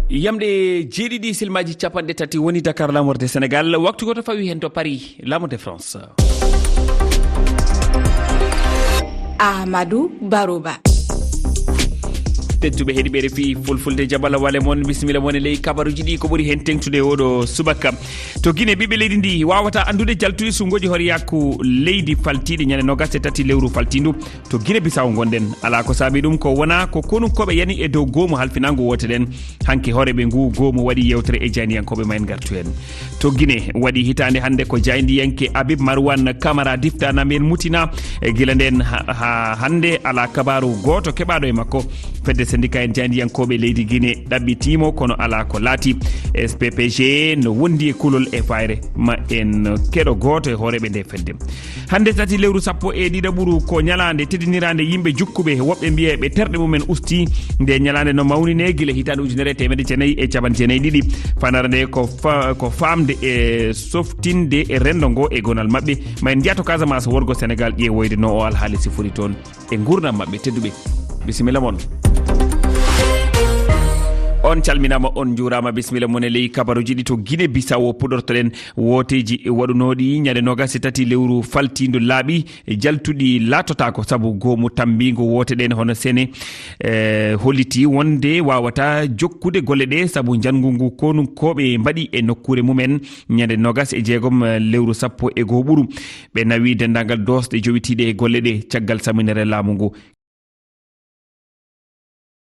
yamde jeeɗiɗi silmaji capanɗe tati woni Dakar lamorde Sénégal waktu goto fawi hen to Paris lamorde France. Ahmadou Barouba tedduɓe heeɗiɓe RFI Fulfulde jabala wale mon bisimilla mon e ley kabaruji ɗi ko ɓuuri hen tengtude oɗo subaka to Guinée ɓiɓɓe leydi ndi wawata andude jaltude sungoji hoore yakku leydi faltiɗe ñande nogas e tati lewru faltindu to Guinée Bissau gonɗen ala ko saabi ɗum ko wona ko konunkoɓe yani e dow goomu halfinango woteɗen hanke hooreɓe ngu goomu waɗi yewtere e jayniyankoɓe ma en gartu hen to Guinée waɗi hitande hande ko jaydiyanke Habib Marwan Camara diftanami en mutina e guila nden ha hande ala kabaru goto keɓaɗo e makko fedde syndicat en jaydiyankoɓe leydi Guinée ɗaɓɓitimo kono ala ko laati SPPG no wondi e kulol e fayre ma en keɗo goto e hooreɓe nde fedde hande tati lewru sappo e ɗiɗaɓuru ko ñalande teddinirande yimɓe jukkuɓe woɓɓe mbiye ɓe terɗe mumen usti nde ñalande no mawnine guila hitande ujunere temedde jeenayyi e capan jeenayyi ɗiɗi fanara nde ko famde e softinde e rendo ngo e gonal mabɓe ma en jiyato Casamance worgo Sénégal ƴeewoyde no o alhaali sifori toon e gurdam mabɓe tedduɓe bisimilla moon on calminama on juurama bisimilla mon e ley kabaruji ɗi to Guinée Bissau puɗortoɗen woteji waɗunoɗi ñande nogas e tati lewru faltindu laaɓi jaltuɗi latotako saabu goomu tambigo woteɗen hono sene holliti wonde wawata jokkude golle ɗe saabu jangu ngu konunkoɓe mbaɗi e nokkure mumen ñande nogas e jeegom lewru sappo e goho ɓuuru ɓe nawi dendagal dosɗe jowitiɗe e golle ɗe caggal saminere laamu ngu